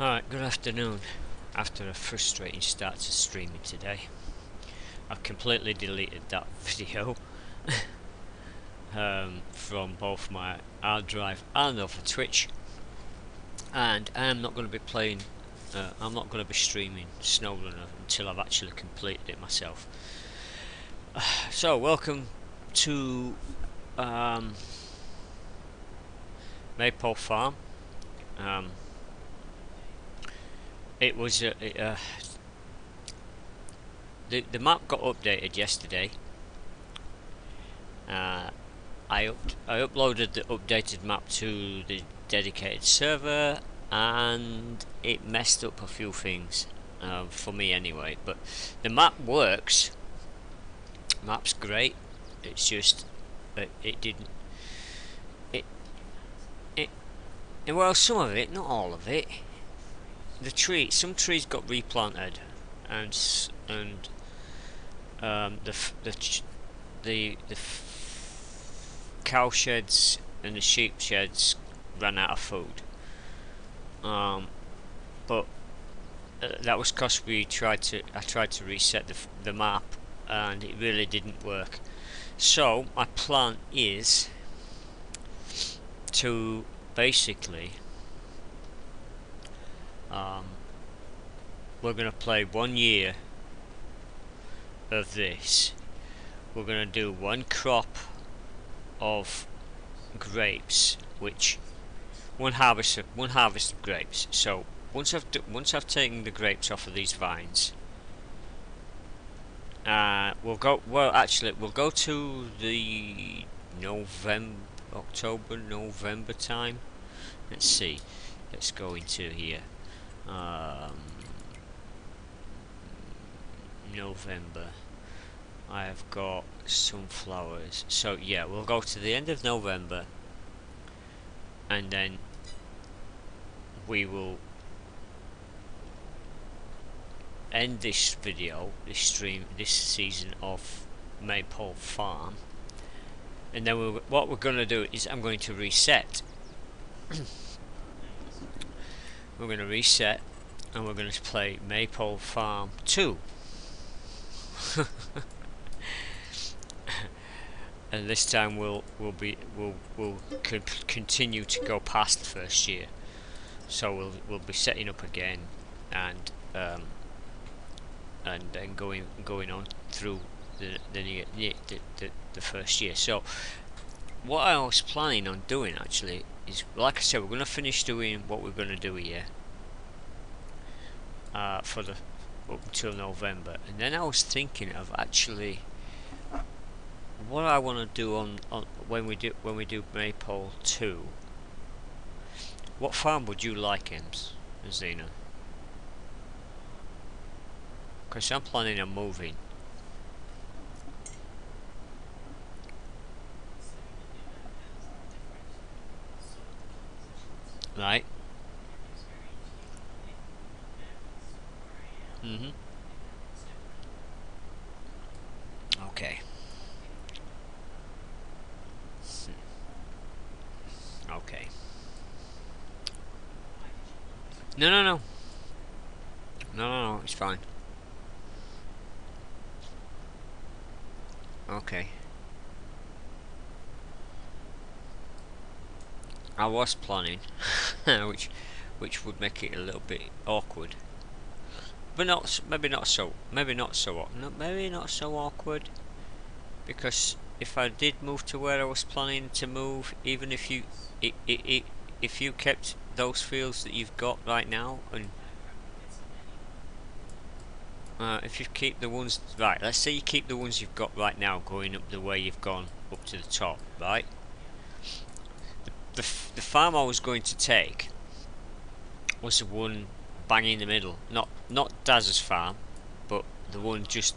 Alright, good afternoon. After a frustrating start to streaming today, I've completely deleted that video from both my hard drive and off of Twitch, and I am not going to be playing, I'm not going to be streaming SnowRunner until I've actually completed it myself. So, welcome to Maypole Farm. It was the map got updated yesterday. I uploaded the updated map to the dedicated server, and it messed up a few things for me anyway. But the map works. Map's great. It's just it didn't. Well, some of it, not all of it. Some trees got replanted, and the cow sheds and the sheep sheds ran out of food. But that was because I tried to reset the map, and it really didn't work. So my plan is to basically we're going to play 1 year of this. We're going to do one crop of grapes, which one harvest of grapes. So once I've taken the grapes off of these vines, we'll go to the October, November time. Let's see. Let's go into here. November. I have got some flowers. So yeah, we'll go to the end of November, and then we will end this video, this stream, this season of Maypole Farm. And then what we're going to do is I'm going to reset. We're going to reset, and we're going to play Maypole Farm 2. And this time we'll continue to go past the first year. So we'll be setting up again, and then going on through the first year. So what I was planning on doing actually is, like I said, we're going to finish doing what we're going to do here for the up until November, and then I was thinking of actually what I want to do on when we do Maypole 2. What farm would you like, Zena? Because I'm planning on moving. Right. Okay. Okay. No, it's fine. Okay. I was planning, which would make it a little bit awkward, but maybe not so awkward, because if I did move to where I was planning to move, even if you kept those fields that you've got right now, and if you keep the ones right, let's say you keep the ones you've got right now going up the way you've gone up to the top, right? The farm I was going to take was the one bang in the middle, not Daz's farm, but the one just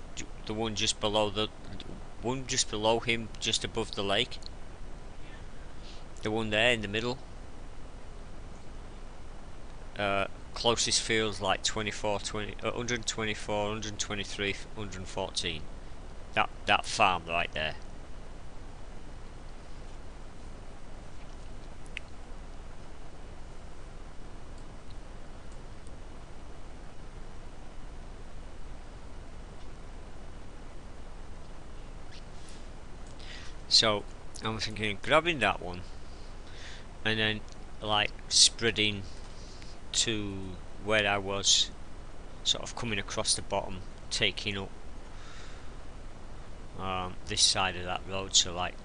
below him, just above the lake. The one there in the middle. Closest fields like 124, 123, 114. That farm right there. So I'm thinking grabbing that one and then like spreading to where I was, sort of coming across the bottom, taking up this side of that road, so like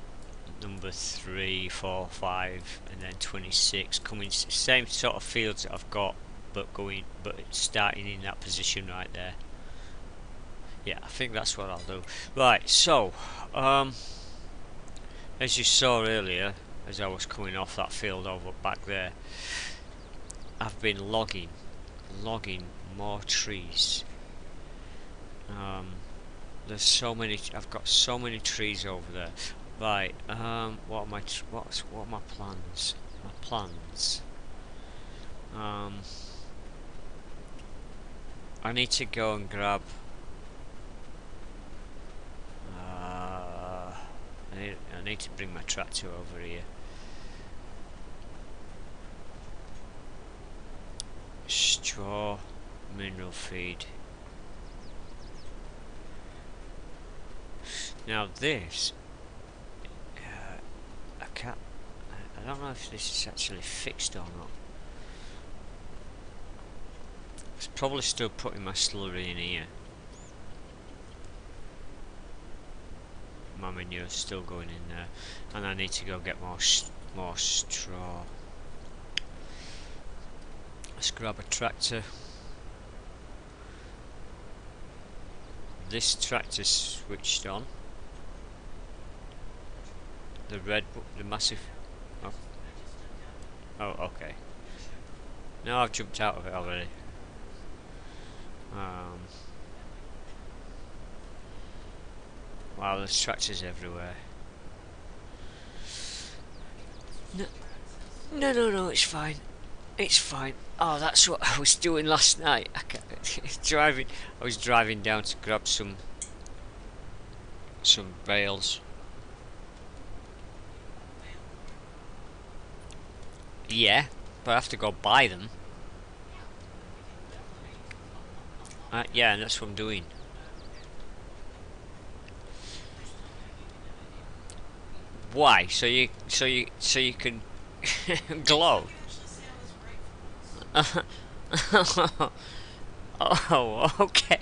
number 3, 4, 5 and then 26, coming same sort of fields that I've got, but starting in that position right there. Yeah, I think that's what I'll do. Right, so as you saw earlier, as I was coming off that field over back there, I've been logging more trees. There's so many. I've got so many trees over there. Right. What are my what are my plans? My plans. I need to go and grab. I need to bring my tractor over here. Straw, mineral feed. Now this, I can't. I don't know if this is actually fixed or not. It's probably still putting my slurry in here. My manure's still going in there, and I need to go get more straw. Let's grab a tractor. This tractor's switched on. The massive. Oh. Oh, okay. No, I've jumped out of it already. Wow, there's tractors everywhere. No, it's fine. It's fine. Oh, that's what I was doing last night. I was driving down to grab some bales. Yeah, but I have to go buy them. Yeah, and that's what I'm doing. Why? So you can glow. Oh, okay.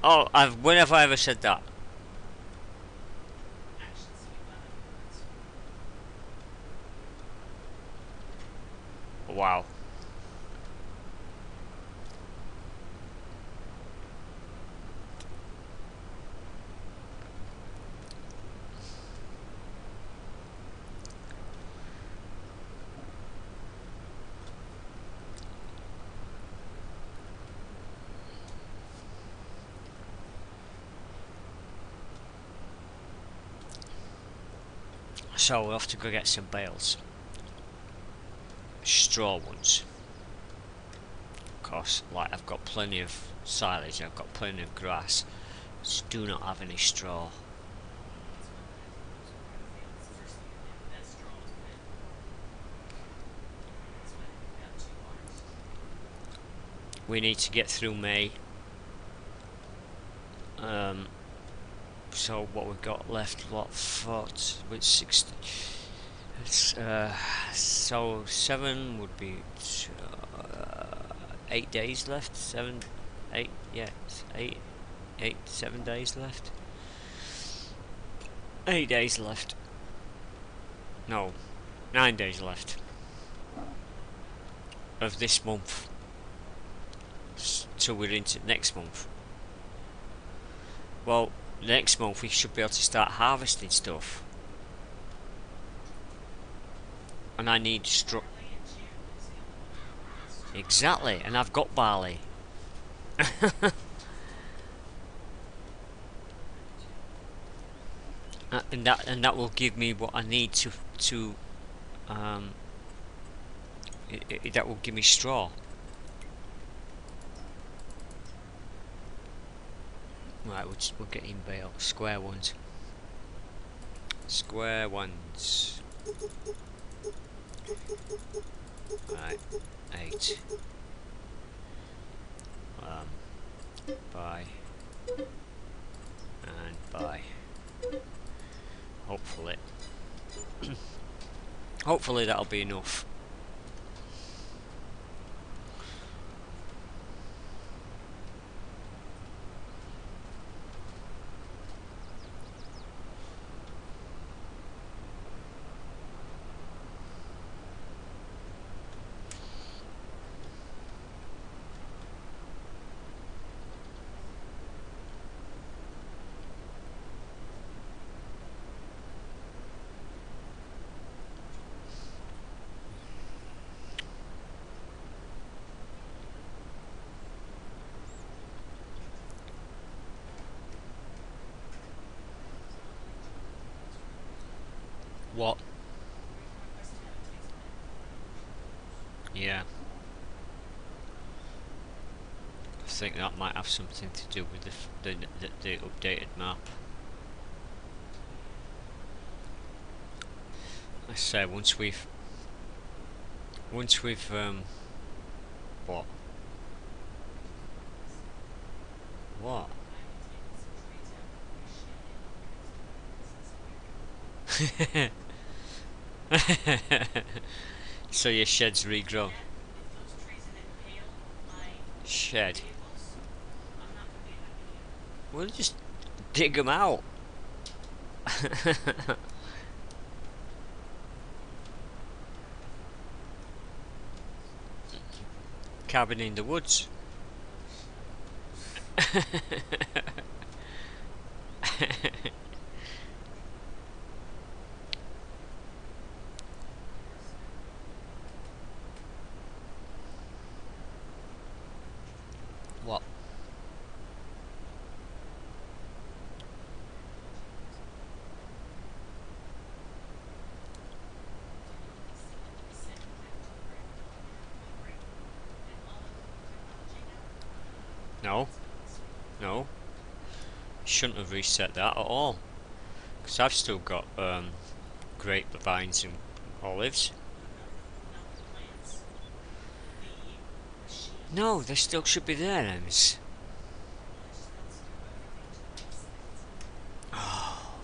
Oh, when have I ever said that? Wow. So we'll have to go get some bales. Straw ones. Of course, like I've got plenty of silage, I've got plenty of grass. Just do not have any straw. We need to get through May. So what we've got left, what, 40 with 60. So 7 would be 8 days left. 7, 8, yeah, 7 days left. 8 days left. No, 9 days left of this month. So we're into next month. Well, next month we should be able to start harvesting stuff. And I need straw. Exactly, and I've got barley. And that will give me what I need to that will give me straw. Right, we're getting bale square ones. Square ones. Right, 8. Buy and buy. hopefully that'll be enough. What? Yeah. I think that might have something to do with the updated map. I say once we've what? What? So your shed's regrown. Shed. We'll just dig them out. Cabin in the woods. What? No. No. Shouldn't have reset that at all. Because I've still got grapevines and olives. No, they still should be there, Ems. Oh.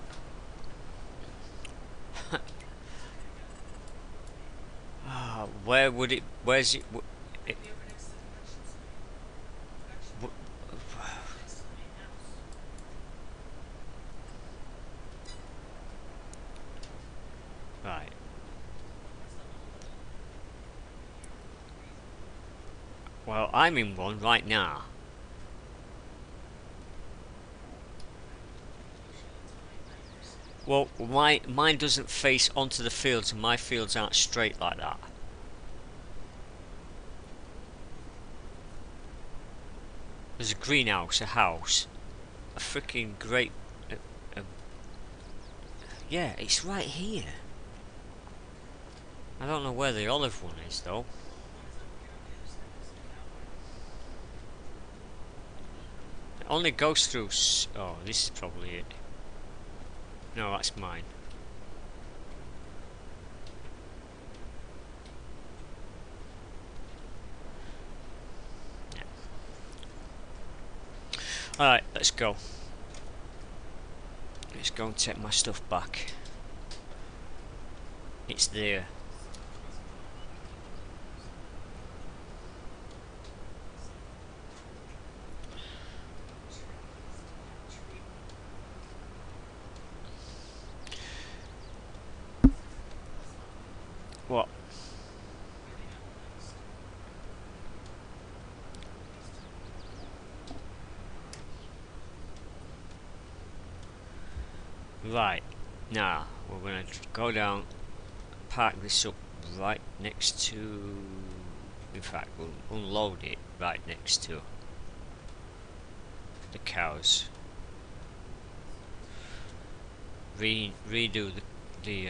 Oh, where would it? Where's it? it right. Well, I'm in one right now. Well, mine doesn't face onto the fields, and my fields aren't straight like that. There's a greenhouse, a house, a freaking great. Uh, yeah, it's right here. I don't know where the olive one is though. It only goes through. Oh, this is probably it. No, that's mine. Yeah. Alright, let's go. Let's go and take my stuff back. It's there. What? Right, now we're gonna go down, park this up right next to. In fact, we'll unload it right next to the cows. Redo the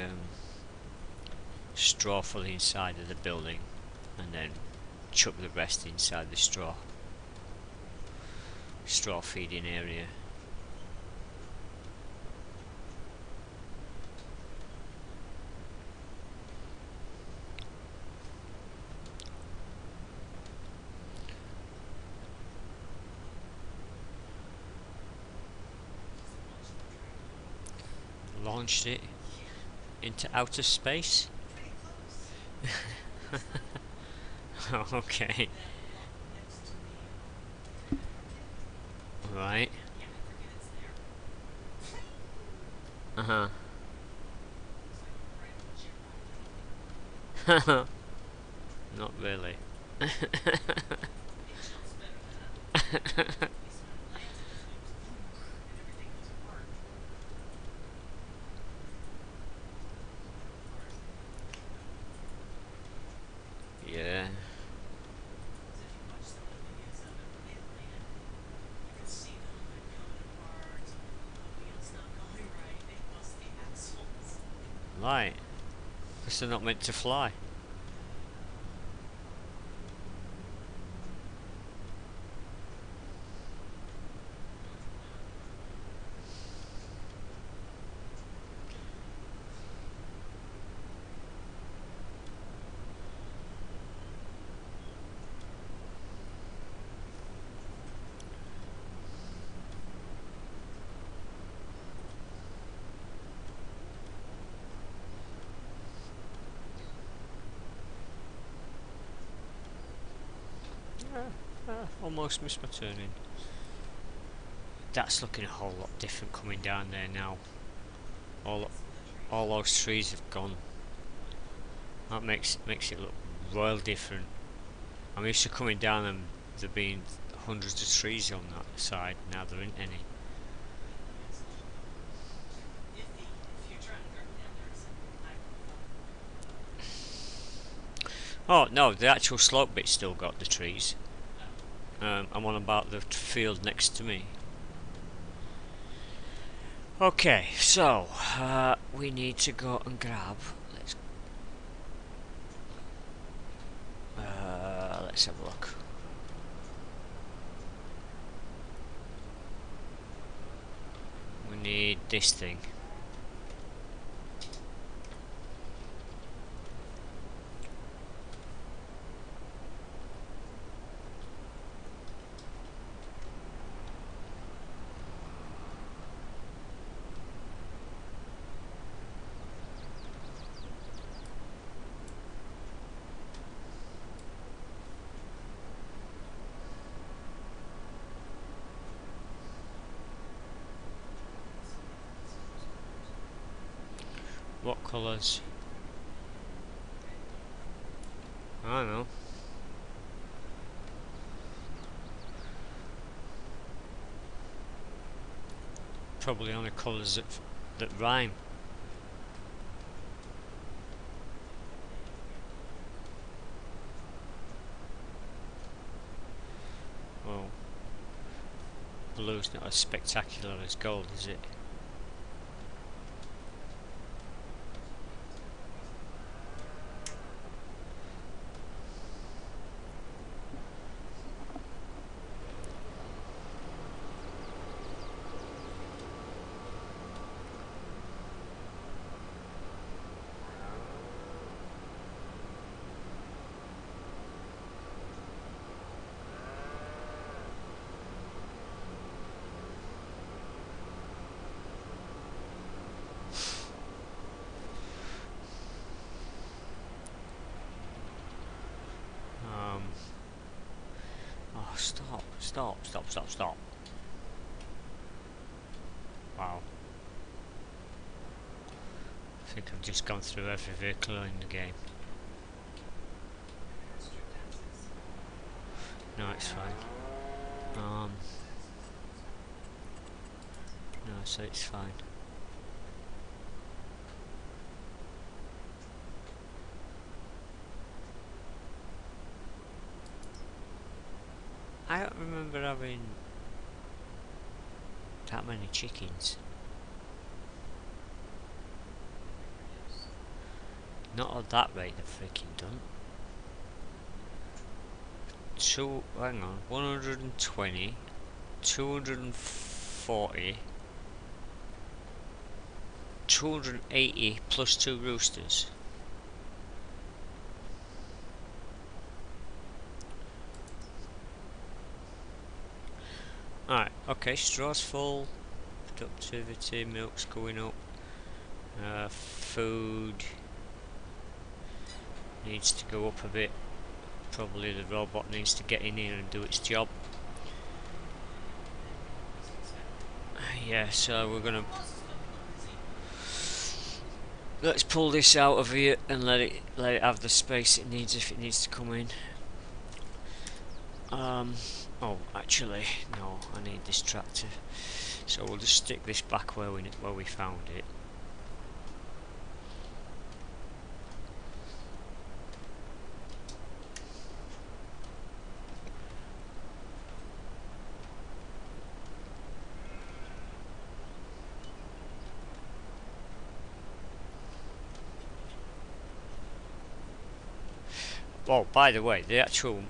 straw for the inside of the building, and then chuck the rest inside the straw feeding area. Launched it into outer space. Okay. Right. Uh huh. Not really. Yeah. Right. Because they're not meant to fly. Almost missed my turning. That's looking a whole lot different coming down there now. All all those trees have gone. That makes it look well different. I'm used to coming down and there being hundreds of trees on that side. Now there ain't any. Oh no, the actual slope bit still got the trees. I'm on about the field next to me. Okay, so we need to go and grab. Let's have a look. We need this thing. What colours? I don't know. Probably only colours that rhyme. Well, blue's not as spectacular as gold, is it? Oh, stop. Wow. I think I've just gone through every vehicle in the game. No, it's fine. No, so it's fine. I don't remember having that many chickens. Not at that rate they're freaking done. Hang on, 120, 240, 280 plus 2 roosters. Alright, okay, straw's full, productivity, milk's going up, food, needs to go up a bit. Probably the robot needs to get in here and do its job. Yeah, so we're gonna let's pull this out of here and let it have the space it needs if it needs to come in. Oh, actually, no, I need this tractor. So we'll just stick this back where we found it. Oh, by the way, the actual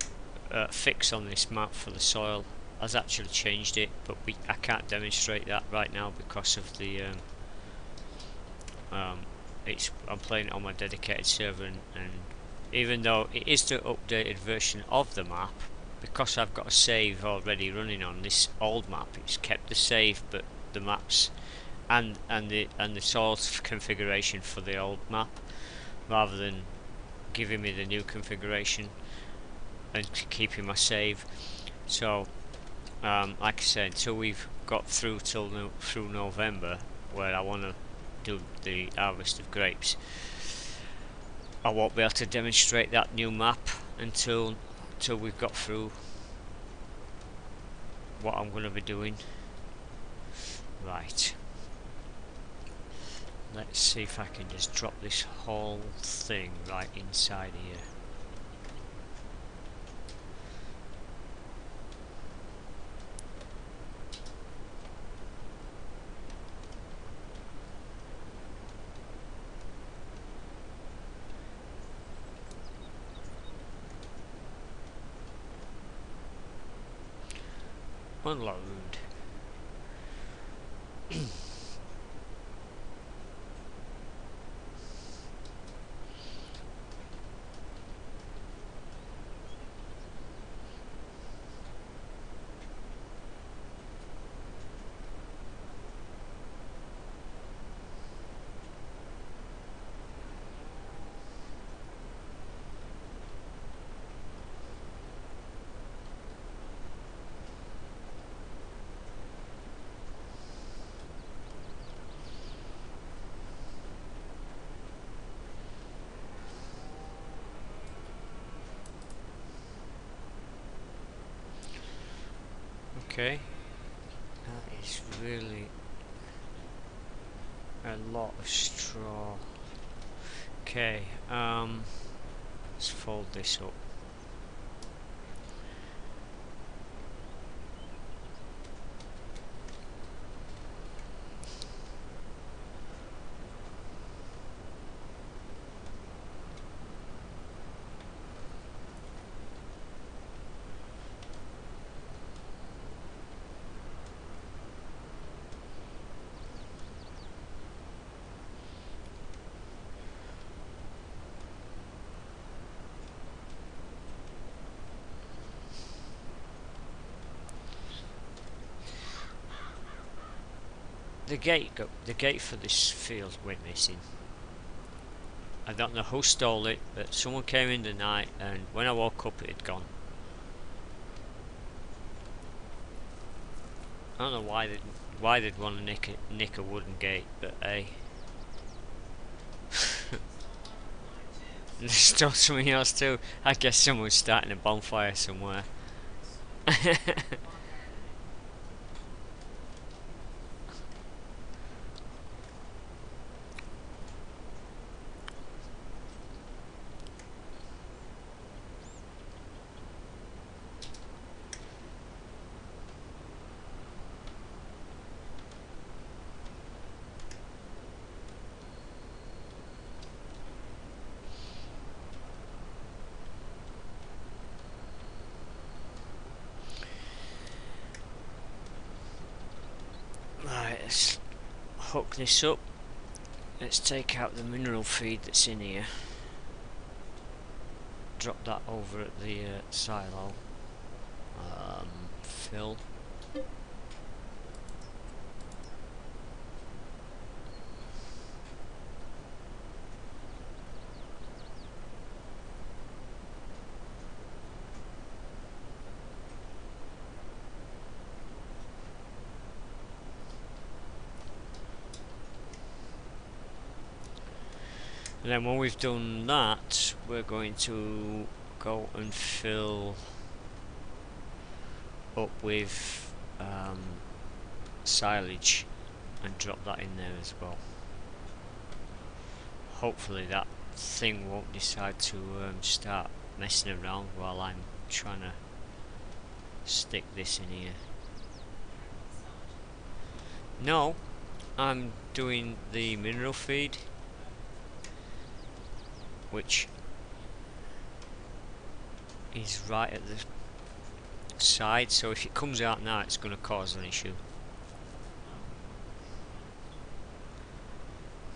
fix on this map for the soil has actually changed it, but I can't demonstrate that right now because of the I'm playing it on my dedicated server, and even though it is the updated version of the map, because I've got a save already running on this old map, it's kept the save, but the maps and the soil configuration for the old map, rather than giving me the new configuration and keeping my save. So like I said, until we've got through through November, where I want to do the harvest of grapes, I won't be able to demonstrate that new map until we've got through what I'm going to be doing. Right, let's see if I can just drop this whole thing right inside here. Unload. Okay, that is really a lot of straw. Okay, let's fold this up. The gate for this field went missing. I don't know who stole it, but someone came in the night, and when I woke up, it had gone. I don't know why they'd want to nick a wooden gate, but hey, they stole something else too. I guess someone's starting a bonfire somewhere. Right, let's hook this up. Let's take out the mineral feed that's in here. Drop that over at the silo. Fill. And then when we've done that, we're going to go and fill up with silage and drop that in there as well. Hopefully that thing won't decide to start messing around while I'm trying to stick this in here. No, I'm doing the mineral feed, which is right at the side, so if it comes out now it's going to cause an issue.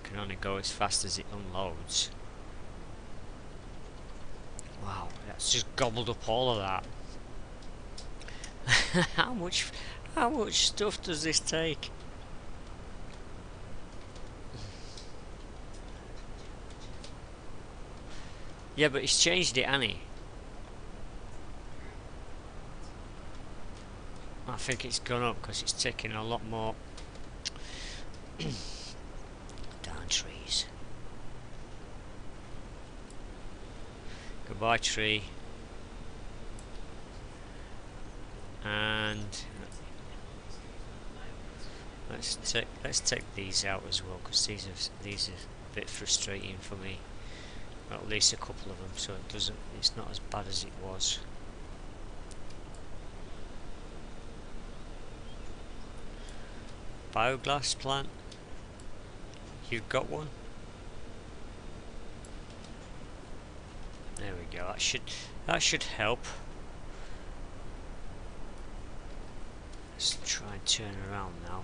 Can only go as fast as it unloads. Wow, that's just gobbled up all of that. how much stuff does this take? Yeah, but he's changed it, hasn't he? I think it's gone up because it's taking a lot more. Darn trees. Goodbye, tree. And let's take these out as well, because these are a bit frustrating for me. At least a couple of them, so it's not as bad as it was. Bioglass plant. You've got one. There we go. That should help. Let's try and turn around now.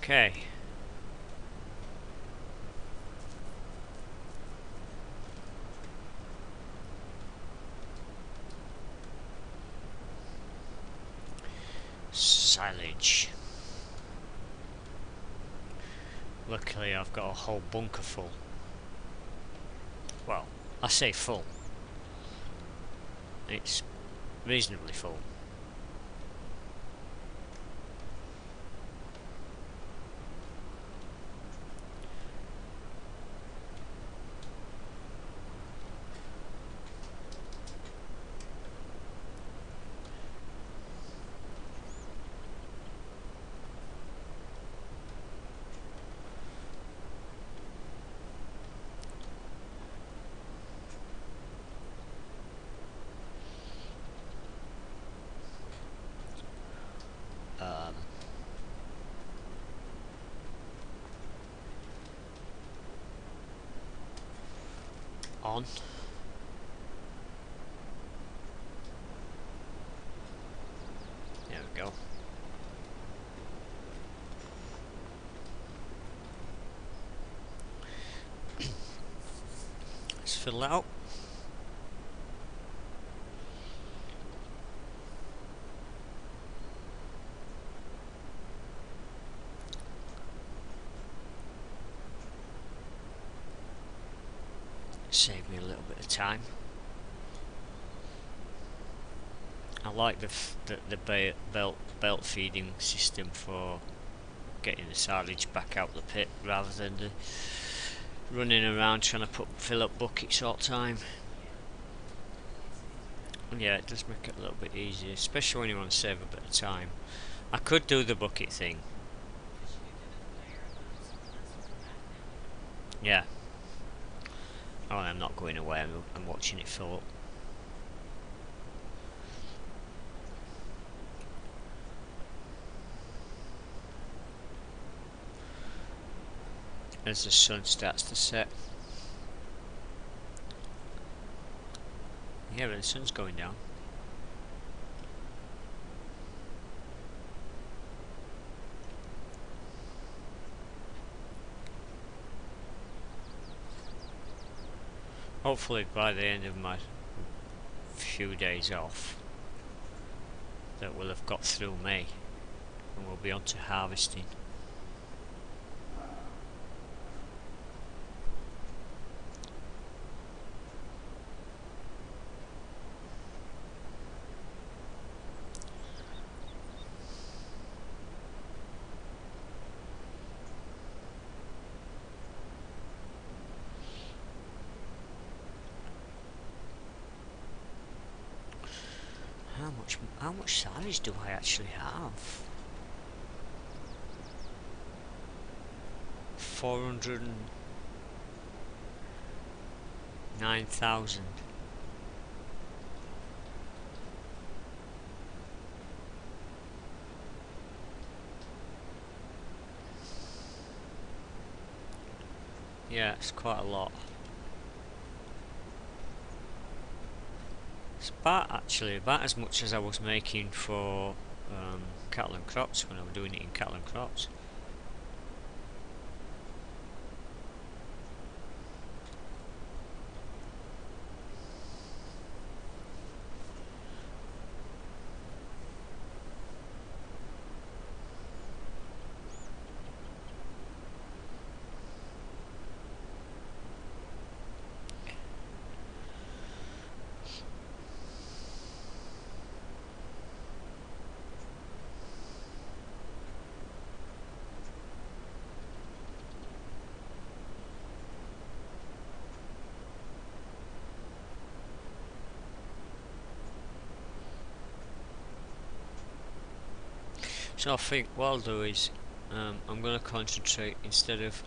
Okay. Silage. Luckily I've got a whole bunker full. Well, I say full. It's reasonably full. On. There we go. Let's fill that up. Save me a little bit of time. I like the belt feeding system for getting the silage back out the pit rather than the running around trying to fill up buckets all the time. Yeah, it does make it a little bit easier, especially when you want to save a bit of time. I could do the bucket thing. Yeah. Oh, I'm not going away, I'm watching it fill up. As the sun starts to set. Yeah, but the sun's going down. Hopefully by the end of my few days off that we'll have got through May and we'll be on to harvesting. how much silage do I actually have? 409,000. Yeah, it's quite a lot. It's about as much as I was making for cattle and crops when I was doing it in cattle and crops. So I think what I'll do is I'm going to concentrate, instead of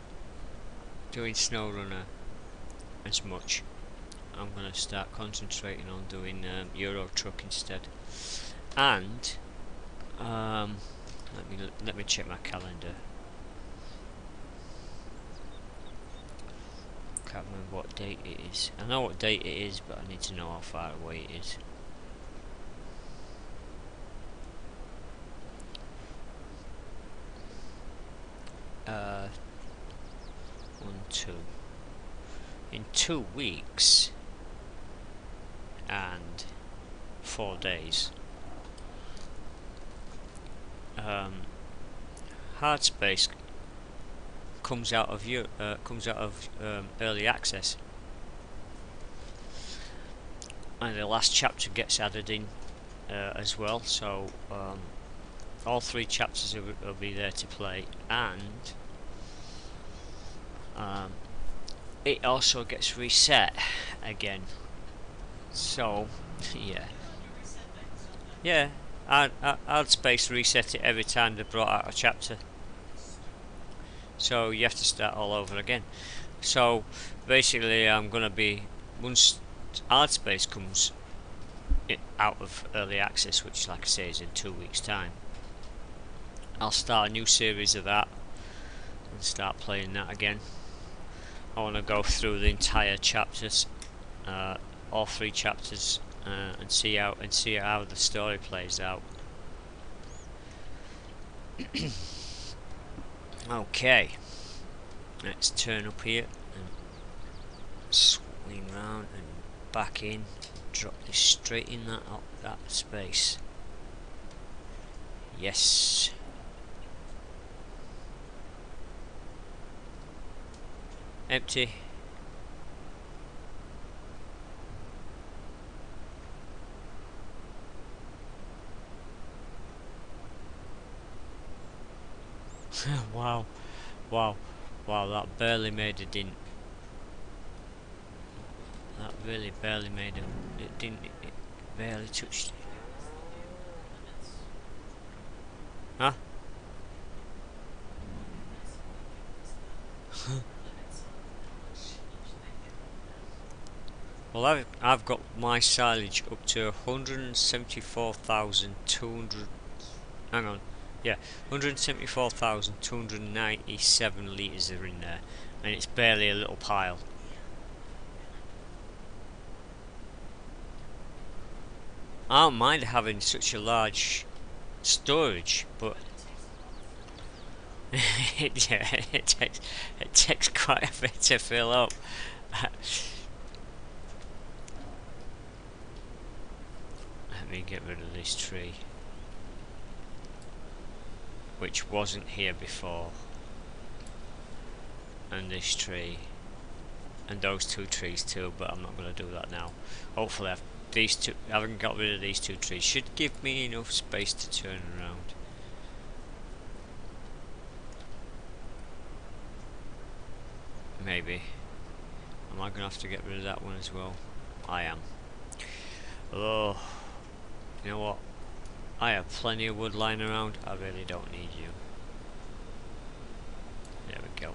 doing SnowRunner as much, I'm going to start concentrating on doing Euro Truck instead. And let me check my calendar. Can't remember what date it is. I know what date it is, but I need to know how far away it is. In 2 weeks and 4 days, Hard Space comes out of early access, and the last chapter gets added in as well. So all 3 chapters will be there to play, and it also gets reset again. So yeah, Hard Space reset it every time they brought out a chapter, so you have to start all over again. So basically I'm gonna be, once Hard Space comes out of early access, which like I say is in 2 weeks time, I'll start a new series of that and start playing that again. I want to go through the entire chapters, all 3 chapters, and see how the story plays out. Okay, let's turn up here and swing round and back in. Drop this straight in that space. Yes. Empty. Wow, that barely made a dent. That really barely made it didn't, it barely touched it. Huh? Well, I've got my silage up to 174,200. Hang on, yeah, 174,297 litres are in there, and it's barely a little pile. I don't mind having such a large storage, but it takes quite a bit to fill up. Let me get rid of this tree, which wasn't here before, and this tree, and those 2 trees too, but I'm not going to do that now. Hopefully having got rid of these 2 trees should give me enough space to turn around. Maybe. Am I going to have to get rid of that one as well? I am. Oh. You know what? I have plenty of wood lying around. I really don't need you. There we go.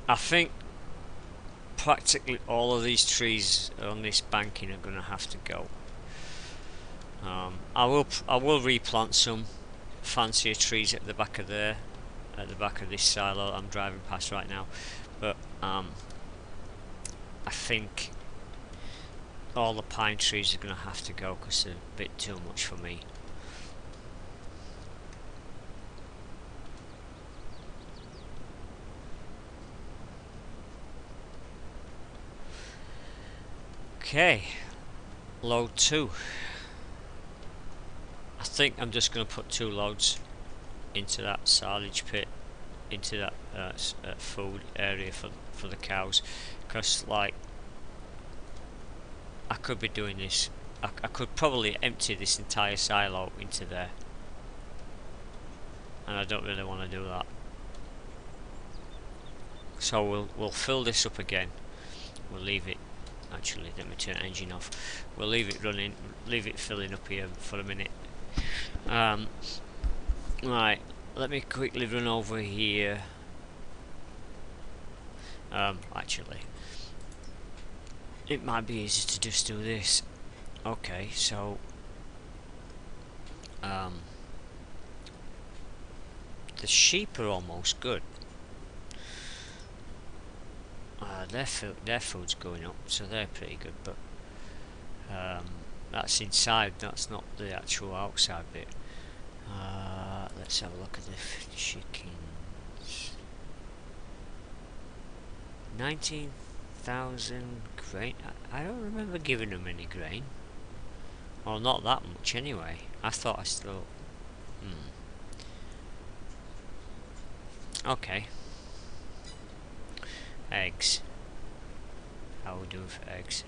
I think practically all of these trees on this banking are going to have to go. I will replant some fancier trees at the back of there, at the back of this silo I'm driving past right now, but I think all the pine trees are going to have to go because they're a bit too much for me. Okay, load 2. I think I'm just going to put 2 loads into that silage pit, into that food area for the cows, because like I could be doing this. I could probably empty this entire silo into there, and I don't really want to do that. So we'll fill this up again. We'll leave it. Actually, let me turn the engine off. We'll leave it running. Leave it filling up here for a minute. Right. Let me quickly run over here. Actually, it might be easy to just do this. Okay, so the sheep are almost good. Their food's going up, so they're pretty good. But that's inside. That's not the actual outside bit. Let's have a look at the chickens. 19,000 grain. I don't remember giving them any grain. Well, not that much anyway. I thought I still... Okay. Eggs. How are we doing for eggs?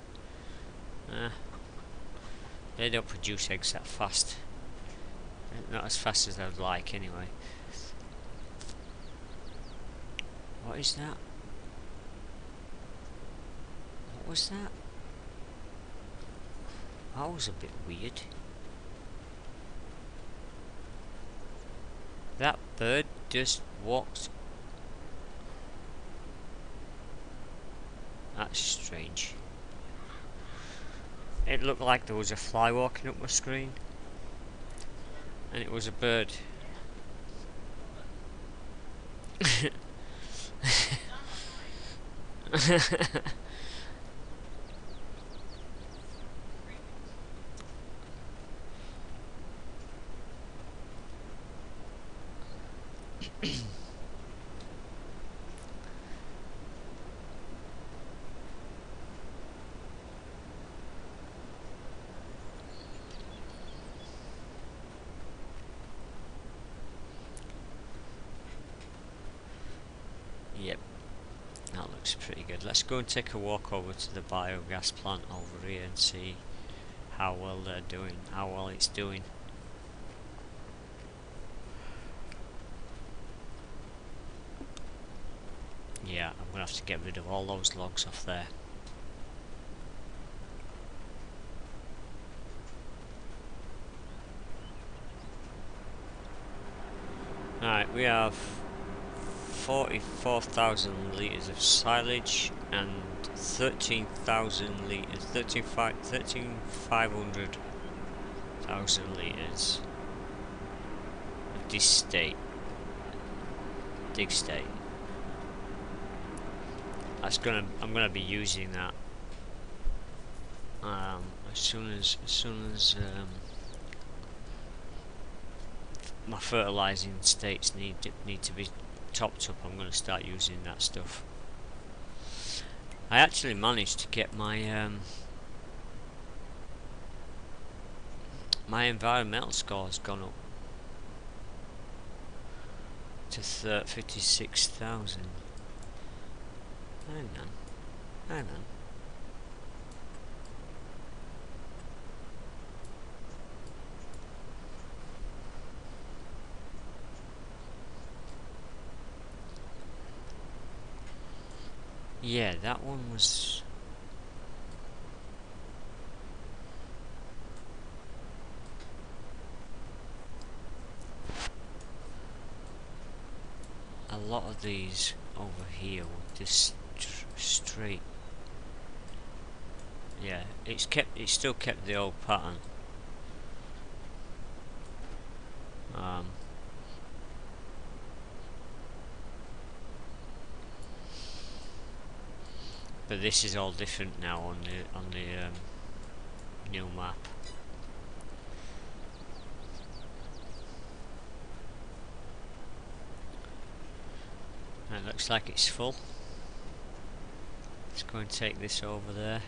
They don't produce eggs that fast. Not as fast as I'd like anyway. What is that? What was that? That was a bit weird. That bird just walked. That's strange. It looked like there was a fly walking up my screen, and it was a bird. Yep, that looks pretty good. Let's go and take a walk over to the biogas plant over here and see how well they're doing, how well it's doing. Yeah, I'm gonna have to get rid of all those logs off there. Alright, we have 44,000 litres of silage and 13,000 litres, 13,500,000 litres of this state. Dig state. That's I'm gonna be using that as soon as my fertilising states need to be topped up. I'm going to start using that stuff. I actually managed to get my my environmental scores gone up to 56,000. Hang on. Yeah, that one was... lot of these over here with this straight. Yeah, it's still kept the old pattern. But this is all different now on the new map. It looks like it's full. Let's go and take this over there.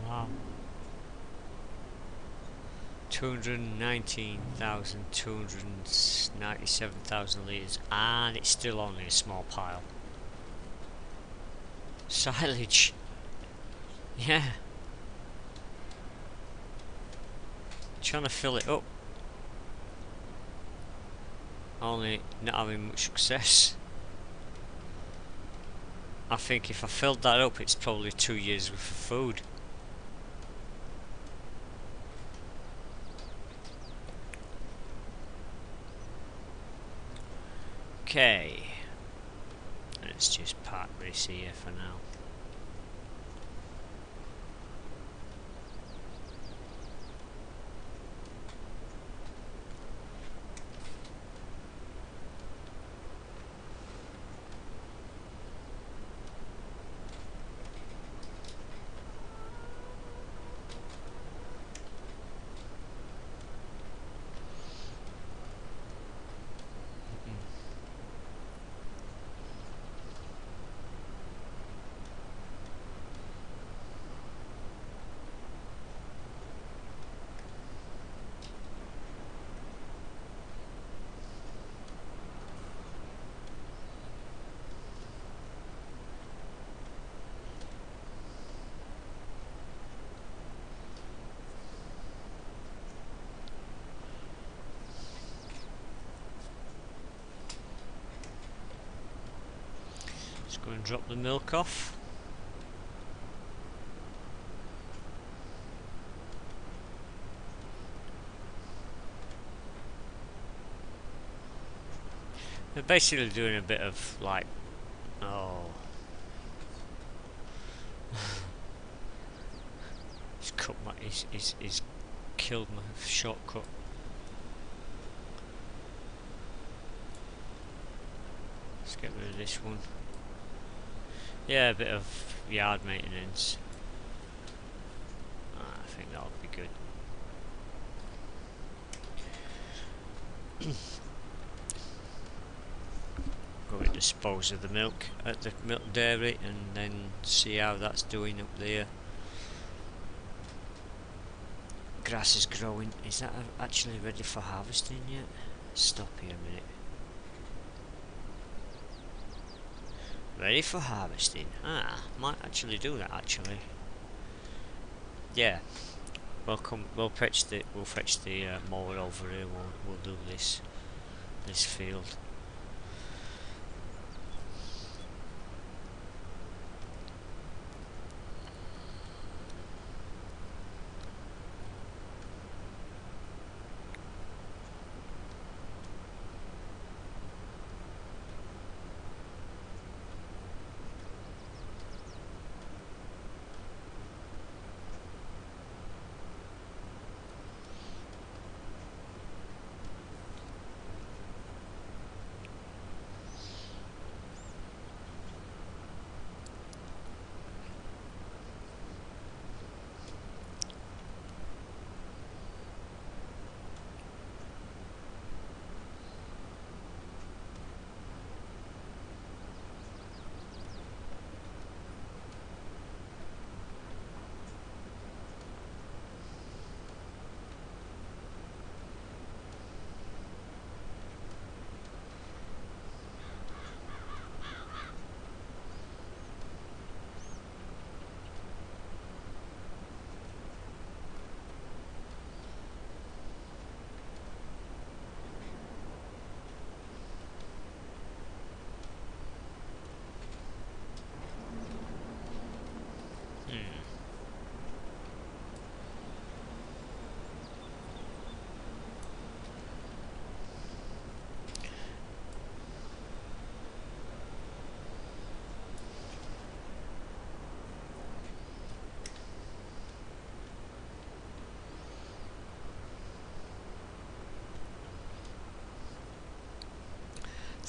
Wow. 297,000 litres, and it's still only a small pile. Silage. Yeah. Trying to fill it up. Only not having much success. I think if I filled that up, it's probably 2 years worth of food. Okay, let's just park this here for now. Go and drop the milk off. They're basically doing a bit of like, oh, he's cut my, he's killed my shortcut. Let's get rid of this one. Yeah, a bit of yard maintenance. I think that'll be good. Go and dispose of the milk at the milk dairy and then see how that's doing up there. Grass is growing. Is that actually ready for harvesting yet? Stop here a minute. Ready for harvesting. Might actually do that actually. Yeah. We'll fetch the mower over here. We'll do this field.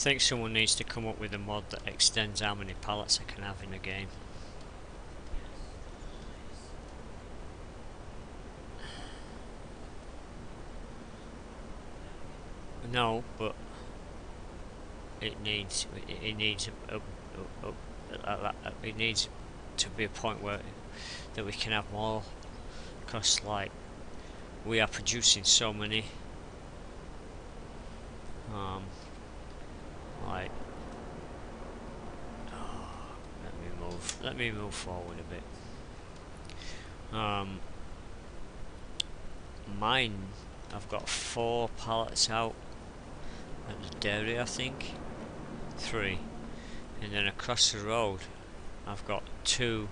think someone needs to come up with a mod that extends how many pallets I can have in a game. No, but it needs it needs to be a point where that we can have more, because like we are producing so many like let me move forward a bit. Mine, I've got 4 pallets out at the dairy, I think 3, and then across the road I've got two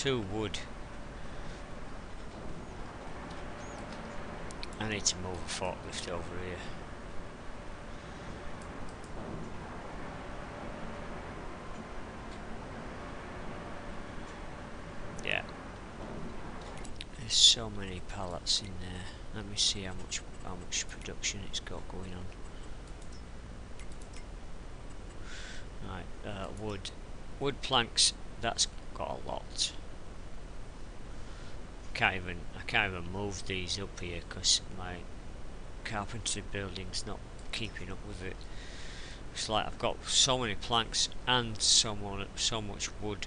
wood. I need to move a forklift over here. Yeah. There's so many pallets in there. Let me see how much production it's got going on. Right, wood planks. That's got a lot. I can't even move these up here because my carpentry building's not keeping up with it. It's like I've got so many planks and so much wood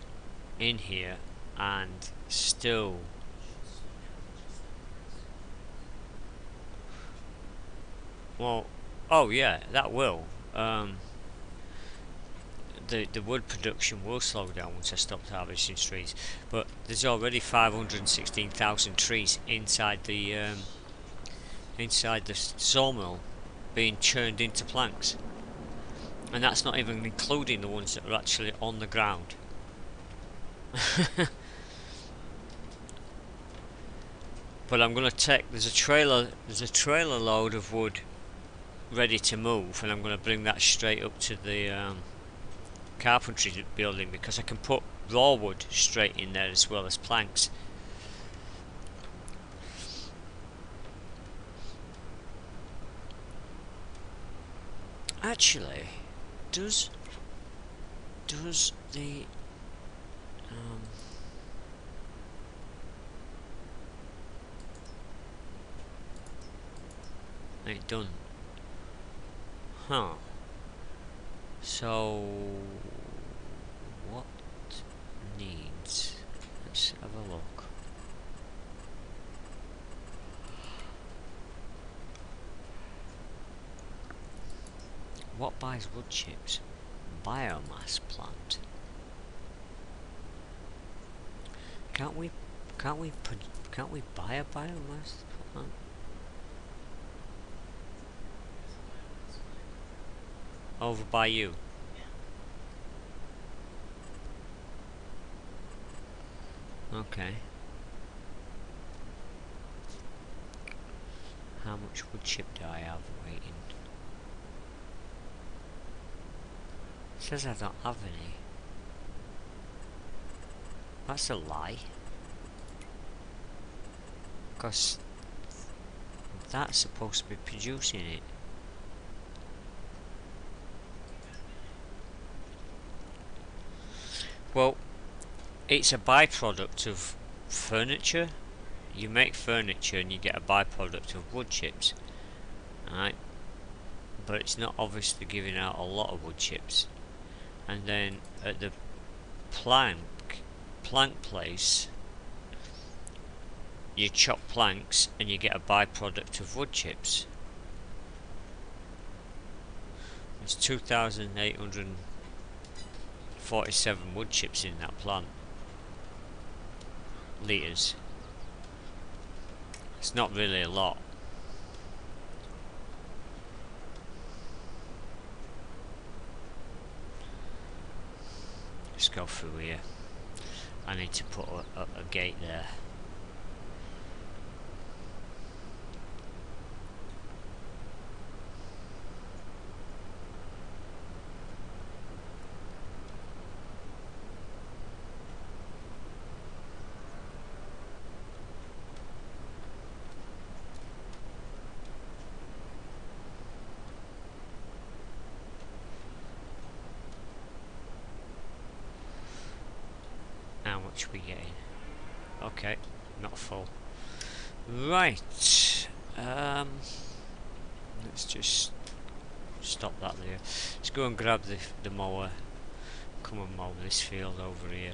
in here, and still well, oh yeah, that will. The wood production will slow down once I stop harvesting trees, but there's already 516,000 trees inside the sawmill being churned into planks, and that's not even including the ones that are actually on the ground. But I'm gonna take there's a trailer load of wood ready to move, and I'm gonna bring that straight up to the carpentry building, because I can put raw wood straight in there as well as planks. Actually, does the it done? Huh. So what needs? Let's have a look. What buys wood chips? Biomass plant. Can't we buy a biomass plant? Over by you. Okay. How much wood chip do I have waiting? It says I don't have any. That's a lie. Because that's supposed to be producing it. Well, it's a byproduct of furniture. You make furniture and you get a byproduct of wood chips, alright? But it's not obviously giving out a lot of wood chips. And then at the plank place, you chop planks and you get a byproduct of wood chips. There's 2,847 wood chips in that plant. Litres. It's not really a lot. Let's go through here. I need to put a gate there. How much are we getting? Okay, not full. Right. Let's just stop that there. Let's go and grab the mower. Come and mow this field over here.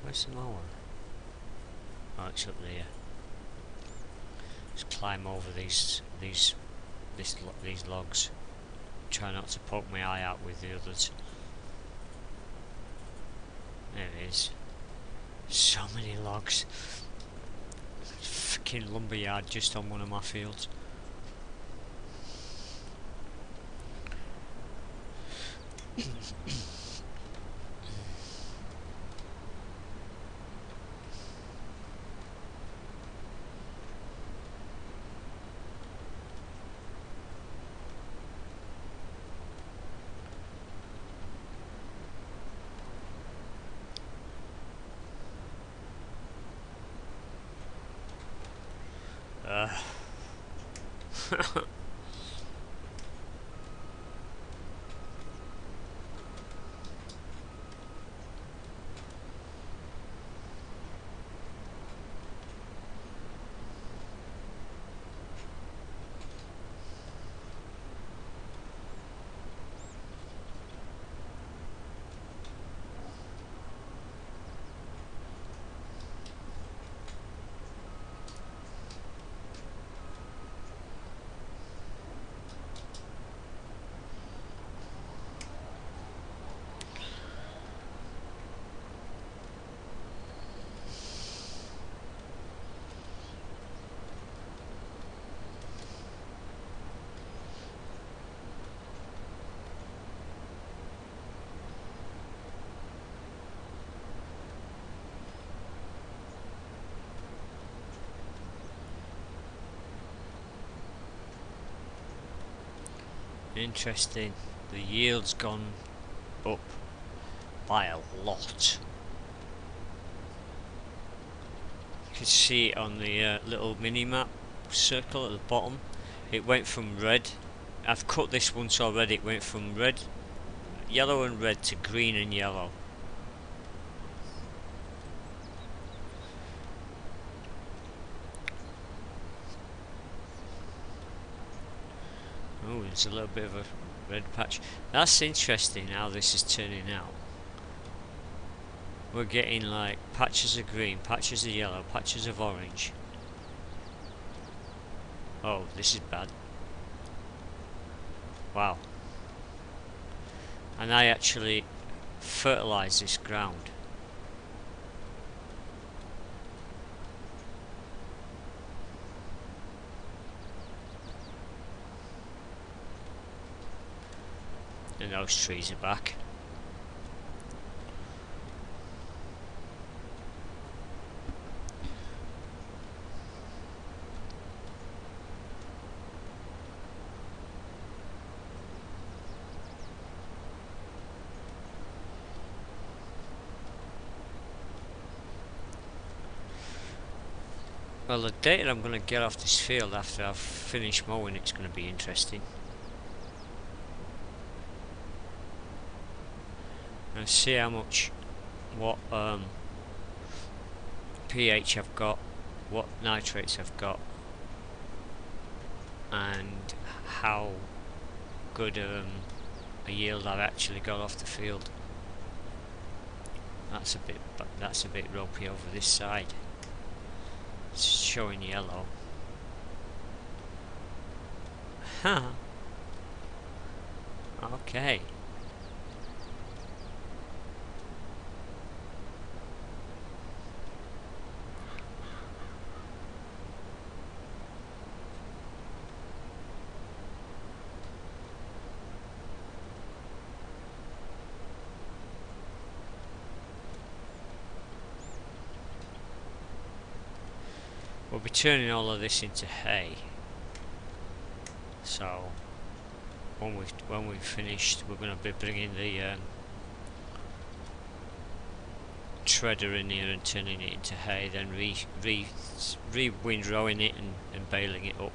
Where's the mower? Oh, it's up there. Let's climb over these logs. Try not to poke my eye out with the others. There it is. So many logs. Freaking lumberyard just on one of my fields. Interesting. The yield's gone up by a lot. You can see it on the little mini map circle at the bottom. It went from red. I've cut this once already. It went from red, yellow and red to green and yellow. Oh, there's a little bit of a red patch. That's interesting how this is turning out. We're getting like patches of green, patches of yellow, patches of orange. Oh, this is bad. Wow. And I actually fertilise this ground. And those trees are back. Well, the data I'm going to get off this field after I've finished mowing it's going to be interesting. And see how much, what pH I've got, what nitrates I've got, and how good a yield I've actually got off the field. That's a bit ropey over this side. It's showing yellow. Huh. Okay. We'll be turning all of this into hay. So when we've finished, we're going to be bringing the shredder in here and turning it into hay, then windrowing it and baling it up.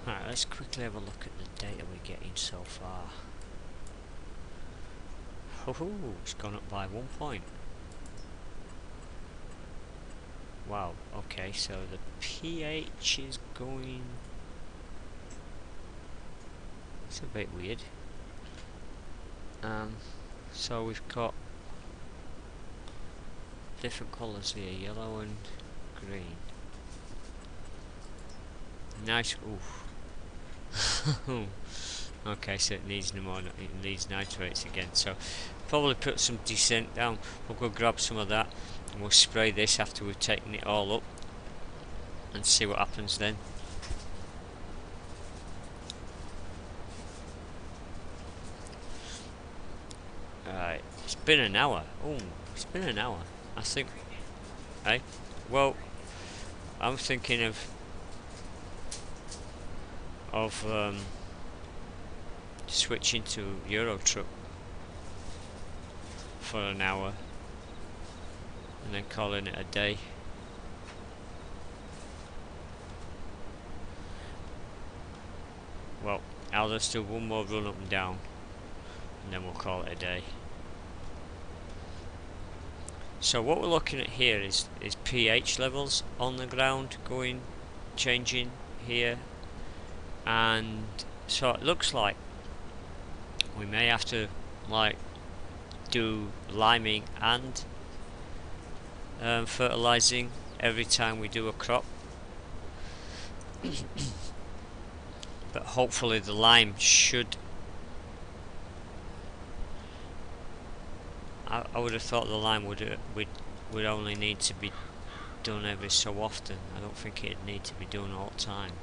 Right, let's quickly have a look at the data we're getting so far. Oh, it's gone up by 1 point. Wow, okay, so the pH is going... It's a bit weird. So we've got different colours here, yellow and green. Nice, oof. Okay, so it needs it needs nitrates again. So probably put some descent down. We'll go grab some of that and we'll spray this after we've taken it all up and see what happens then. Alright, it's been an hour. Oh, it's been an hour. I think. Hey, well, I'm thinking of switching to Euro Truck for an hour and then calling it a day. Well, I'll just do one more run up and down and then we'll call it a day. So what we're looking at here is pH levels on the ground changing here, and so it looks like we may have to do liming and fertilizing every time we do a crop. But hopefully the lime should... I would have thought the lime would only need to be done every so often. I don't think it'd need to be done all the time.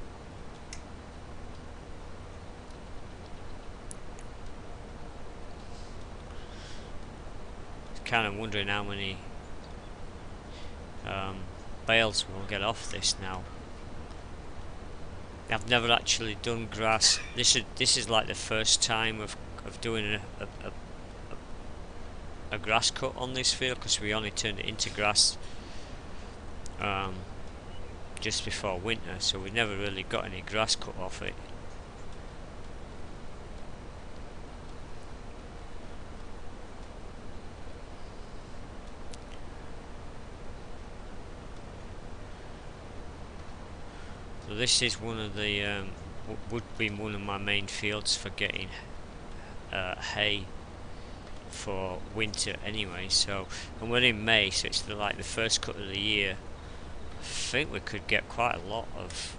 Kind of wondering how many bales we'll get off this now. I've never actually done grass. This is like the first time of doing a a grass cut on this field because we only turned it into grass just before winter, so we never really got any grass cut off it. So this is one of the would be one of my main fields for getting hay for winter anyway. So, and we're in May, so it's like the first cut of the year. I think we could get quite a lot of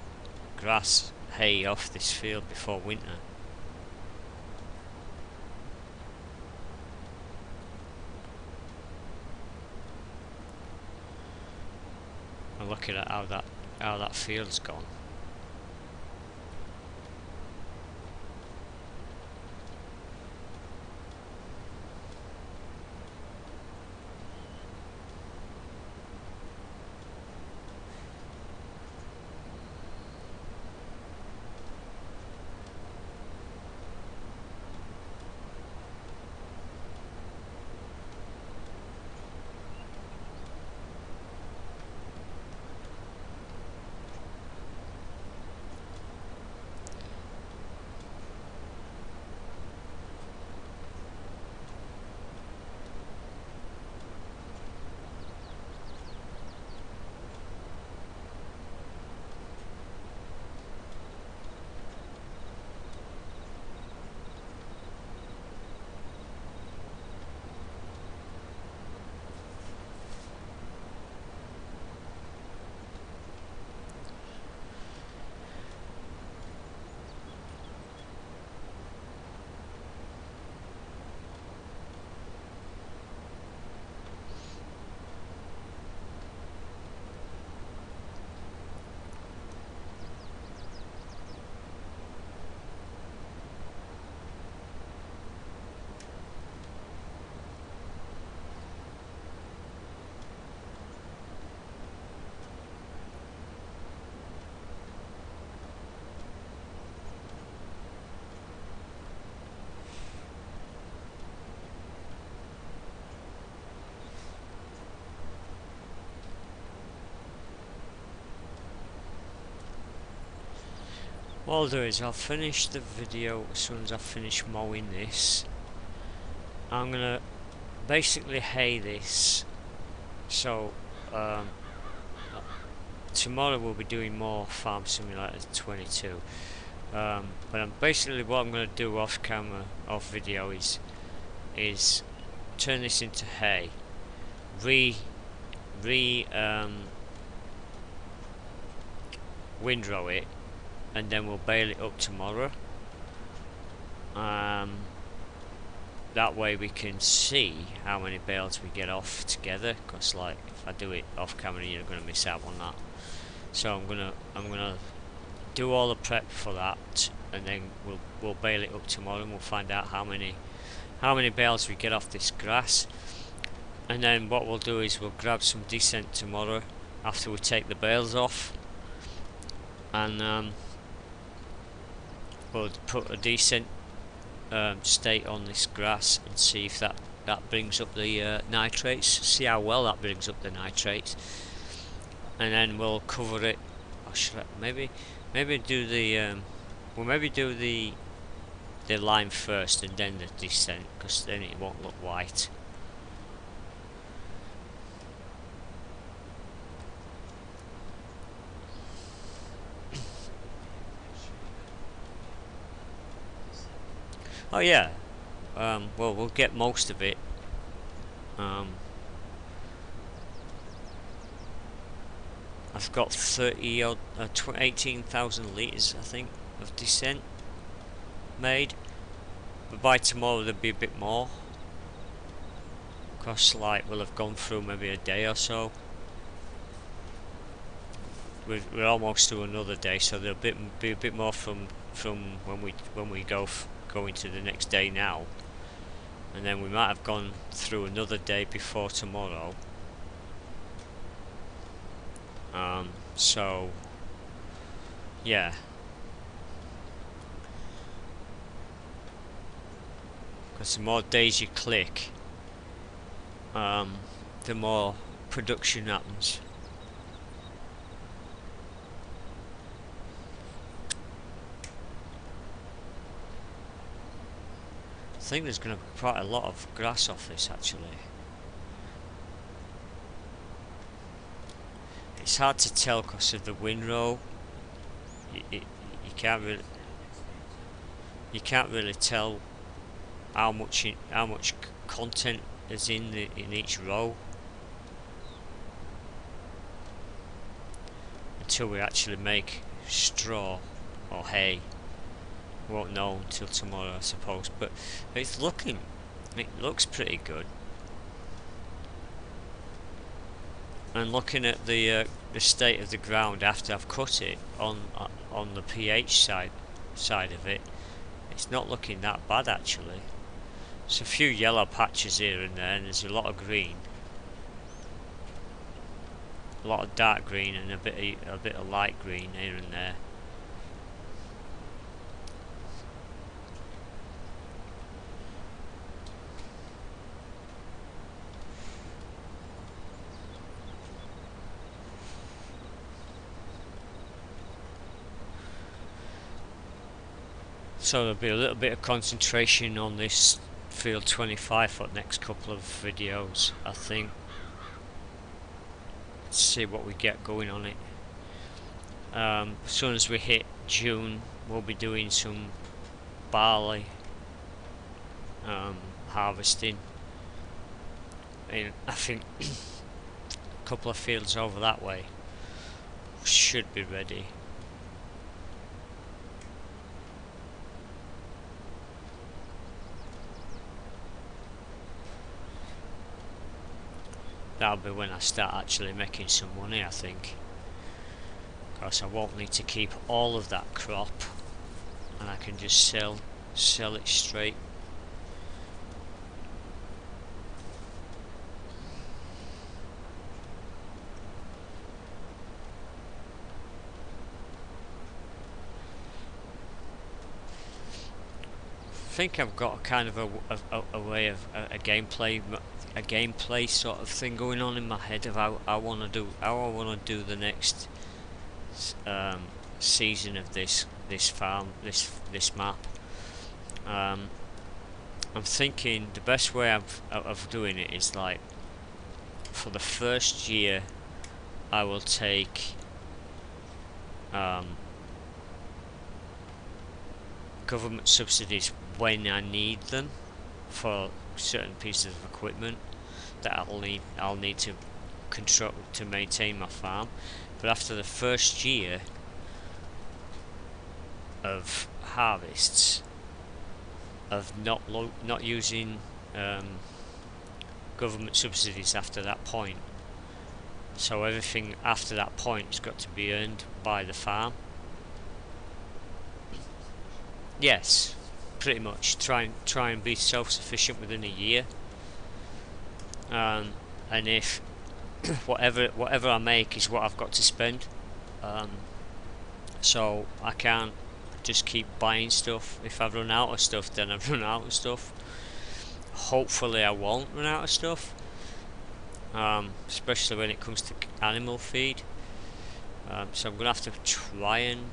grass hay off this field before winter. And looking at how that field's gone. What I'll do is I'll finish the video as soon as I finish mowing this. I'm gonna basically hay this, so tomorrow we'll be doing more Farm Simulator 22. But basically what I'm gonna do off camera, off video, is turn this into hay, windrow it, and then we'll bale it up tomorrow. That way we can see how many bales we get off together, because like if I do it off camera you're gonna miss out on that. So I'm gonna do all the prep for that, and then we'll bale it up tomorrow, and we'll find out how many bales we get off this grass. And then what we'll do is we'll grab some descent tomorrow after we take the bales off, and we'll put a decent state on this grass and see if that brings up the nitrates, see how well that brings up the nitrates, and then we'll cover it. Or should I maybe do the the lime first and then the descent, because then it won't look white. Oh yeah, well we'll get most of it. I've got 18,000 litres I think of descent made, but by tomorrow there'll be a bit more, because like we'll have gone through maybe a day or so. We're almost to another day, so there'll be a bit more from when we go into the next day now, and then we might have gone through another day before tomorrow. So yeah, because the more days you click, the more production happens. I think there's going to be quite a lot of grass off this actually. It's hard to tell because of the windrow. You can't really tell how much content is in each row until we actually make straw or hay. Won't know until tomorrow, I suppose, but it looks pretty good. And looking at the state of the ground after I've cut it on the pH side of it, it's not looking that bad actually. There's a few yellow patches here and there, and there's a lot of green, a lot of dark green, and a bit of light green here and there. So there'll be a little bit of concentration on this field 25 for the next couple of videos, I think. Let's see what we get going on it. As soon as we hit June, we'll be doing some barley harvesting. And I think a couple of fields over that way should be ready. That'll be when I start actually making some money, I think, because I won't need to keep all of that crop and I can just sell it straight. I think I've got a kind of a way of a gameplay sort of thing going on in my head of how I want to do the next season of this farm, this map. I'm thinking the best way of doing it is, like, for the first year I will take government subsidies when I need them for certain pieces of equipment that I'll need to control to maintain my farm. But after the first year of harvests, of not using government subsidies after that point, so everything after that point has got to be earned by the farm. Yes, pretty much try and be self-sufficient within a year, and if whatever I make is what I've got to spend, so I can't just keep buying stuff. If I run out of stuff, then I run out of stuff. Hopefully I won't run out of stuff, especially when it comes to animal feed, so I'm gonna have to try and,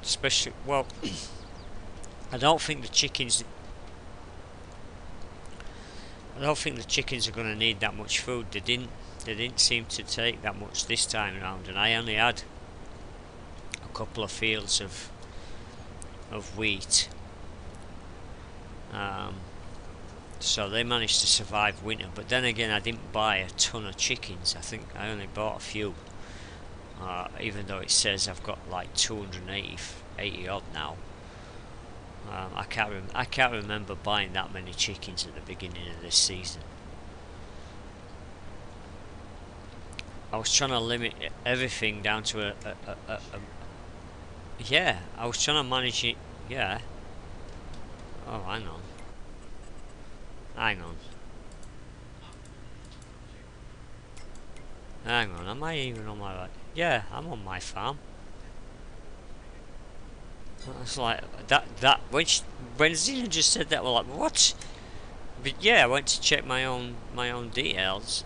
especially, well, I don't think the chickens are going to need that much food. They didn't seem to take that much this time around, and I only had a couple of fields of wheat, so they managed to survive winter. But then again, I didn't buy a ton of chickens. I think I only bought a few, even though it says I've got like 280 odd now. I can't remember buying that many chickens at the beginning of this season. I was trying to limit everything down to yeah, I was trying to manage it. Yeah. Oh, hang on, am I even on my right? Yeah, I'm on my farm. It's like that when Zena just said that, we're like, what? But yeah, I went to check my own details.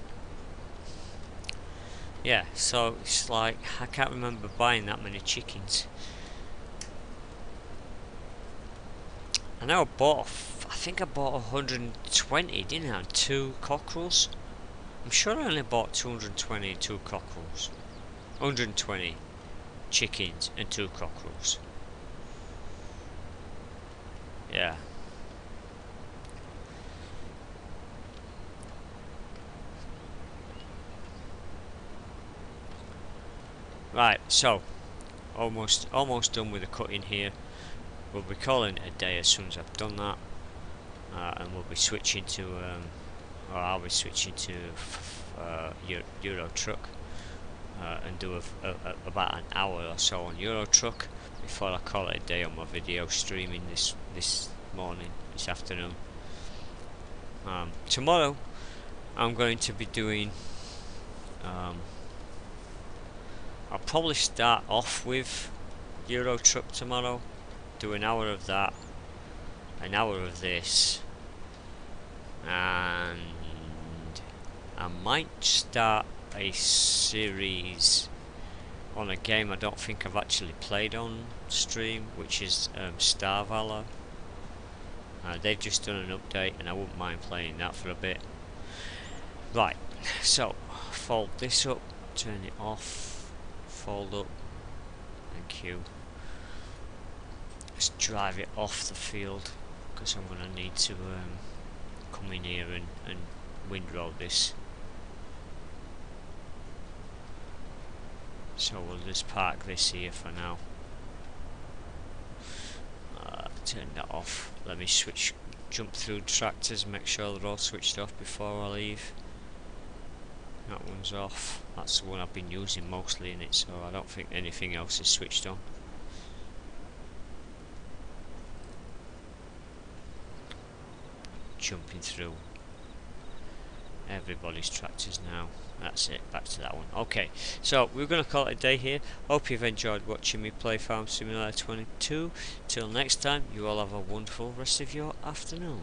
Yeah, so it's like I can't remember buying that many chickens. I know I think I bought 120, didn't I? 2 cockerels. I'm sure I only bought 220 2 cockerels. 120 chickens and 2 cockerels. Yeah. Right, so almost done with the cutting here. We'll be calling it a day as soon as I've done that, and we'll be switching to, or I'll be switching to Euro Truck, and do about an hour or so on Euro Truck before I call it a day on my video streaming this morning, this afternoon. Tomorrow I'm going to be doing. I'll probably start off with Euro Truck tomorrow. Do an hour of that, an hour of this, and I might start a series on a game I don't think I've actually played on stream, which is Star Valor. They've just done an update and I wouldn't mind playing that for a bit. Right, so fold this up, turn it off, fold up, thank you. Let's drive it off the field because I'm going to need to come in here and windrow this. So we'll just park this here for now. Turn that off. Let me jump through tractors, make sure they're all switched off before I leave. That one's off. That's the one I've been using mostly in it, so I don't think anything else is switched on. Jumping through everybody's tractors now. That's it, back to that one. Okay, so we're going to call it a day here. Hope you've enjoyed watching me play Farm Simulator 22. Till next time, you all have a wonderful rest of your afternoon.